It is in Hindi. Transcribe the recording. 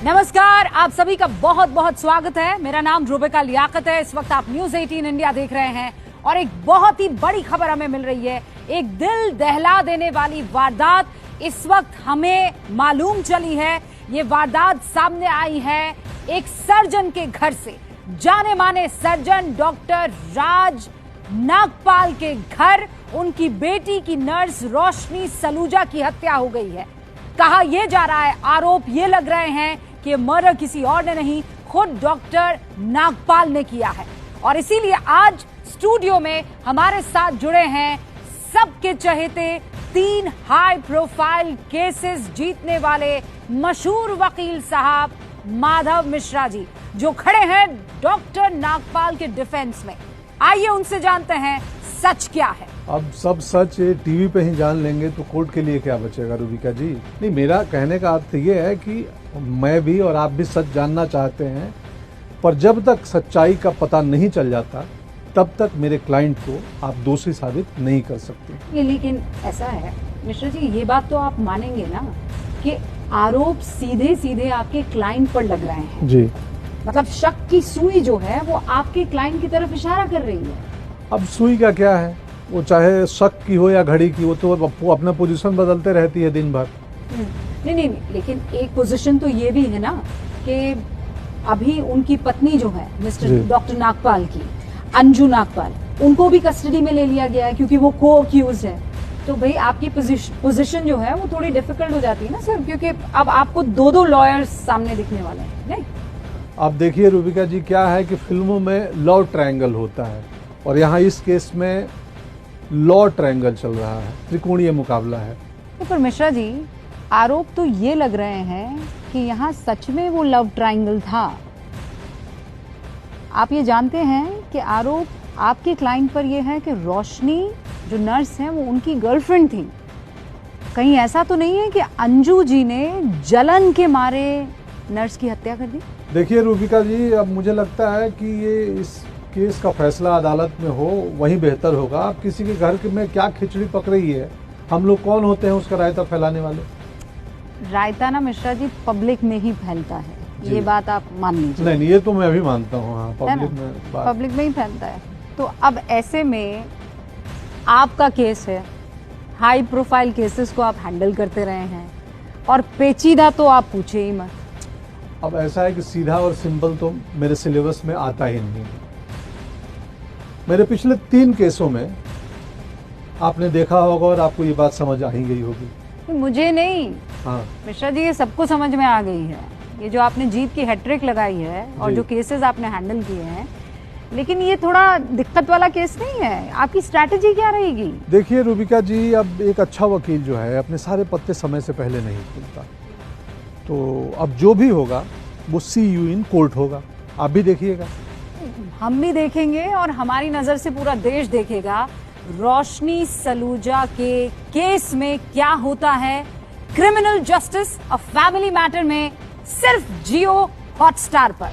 नमस्कार, आप सभी का बहुत बहुत स्वागत है। मेरा नाम रूबिका लियाकत है। इस वक्त आप न्यूज 18 इंडिया देख रहे हैं और एक बहुत ही बड़ी खबर हमें मिल रही है। एक दिल दहला देने वाली वारदात इस वक्त हमें मालूम चली है। ये वारदात सामने आई है एक सर्जन के घर से। जाने माने सर्जन डॉक्टर राज नागपाल के घर उनकी बेटी की नर्स रोशनी सलूजा की हत्या हो गई है। कहा यह जा रहा है, आरोप ये लग रहे हैं कि मर्डर किसी और ने नहीं, खुद डॉक्टर नागपाल ने किया है। और इसीलिए आज स्टूडियो में हमारे साथ जुड़े हैं सबके चहेते 3 हाई प्रोफाइल केसेस जीतने वाले मशहूर वकील साहब माधव मिश्रा जी, जो खड़े हैं डॉक्टर नागपाल के डिफेंस में। आइए उनसे जानते हैं सच क्या है। अब सब सच टीवी पे ही जान लेंगे तो कोर्ट के लिए क्या बचेगा रूबिका जी। नहीं, मेरा कहने का अर्थ ये है कि मैं भी और आप भी सच जानना चाहते हैं, पर जब तक सच्चाई का पता नहीं चल जाता तब तक मेरे क्लाइंट को आप दोषी साबित नहीं कर सकते। ये लेकिन ऐसा है मिश्रा जी, ये बात तो आप मानेंगे ना कि आरोप सीधे सीधे आपके क्लाइंट पर लग रहे हैं। जी, मतलब शक की सुई जो है वो आपके क्लाइंट की तरफ इशारा कर रही है। अब सुई का क्या है, वो चाहे शक की हो या घड़ी की, वो तो अपना पोजीशन बदलते रहती है दिन भर। नहीं, लेकिन एक पोजीशन तो ये भी है ना कि अभी उनकी पत्नी जो है मिस्टर डॉक्टर नागपाल की, अंजू नागपाल, उनको भी कस्टडी में ले लिया गया है क्योंकि वो को अक्यूज है। तो भाई आपकी पोजीशन जो है वो थोड़ी डिफिकल्ट हो जाती है ना सर, क्योंकि अब आपको 2 लॉयर्स सामने दिखने वाले हैं। नहीं, आप देखिए रूबिका जी, क्या है कि फिल्मों में लव ट्रायंगल होता है और यहाँ इस केस में लॉ ट्रायंगल चल रहा है, त्रिकोणीय मुकाबला है। पर मिश्रा जी, आरोप तो ये लग रहे हैं कि यहाँ सच में वो लव ट्रायंगल था। आप ये जानते हैं कि आरोप आपके क्लाइंट पर यह है कि रोशनी जो नर्स है वो उनकी गर्लफ्रेंड थी। कहीं ऐसा तो नहीं है कि अंजू जी ने जलन के मारे नर्स की हत्या कर दी? देखिए रूबिका जी, अब मुझे लगता है कि ये इस केस का फैसला अदालत में हो वही बेहतर होगा। अब किसी के घर में क्या खिचड़ी पक रही है, हम लोग कौन होते हैं उसका रायता फैलाने वाले। रायता ना मिश्रा जी पब्लिक में ही फैलता है, ये बात आप मान लीजिए। नहीं, ये तो मैं भी मानता हूँ। हाँ, पब्लिक में ही फैलता है। तो अब ऐसे में आपका केस है, हाई प्रोफाइल केसेस को आप हैंडल करते रहे हैं और पेचीदा तो आप पूछे ही मत। अब ऐसा है कि सीधा और सिंपल तो मेरे सिलेबस में आता ही नहीं। मेरे पिछले 3 केसों में आपने देखा होगा और आपको ये बात समझ आ ही गई होगी। मुझे नहीं, हाँ मिश्रा जी, ये सबको समझ में आ गई है। ये जो आपने जीत की हैट्रिक लगाई है और जो केसेस आपने हैंडल किए हैं, लेकिन ये थोड़ा दिक्कत वाला केस नहीं है। आपकी स्ट्रैटेजी क्या रहेगी? देखिए रूबिका जी, अब एक अच्छा वकील जो है अपने सारे पत्ते समय से पहले नहीं खुलता। तो अब जो भी होगा वो CU इन कोर्ट होगा। आप भी देखिएगा, हम भी देखेंगे और हमारी नजर से पूरा देश देखेगा रोशनी सलूजा के केस में क्या होता है। Criminal justice a family matter में सिर्फ जियो हॉटस्टार पर।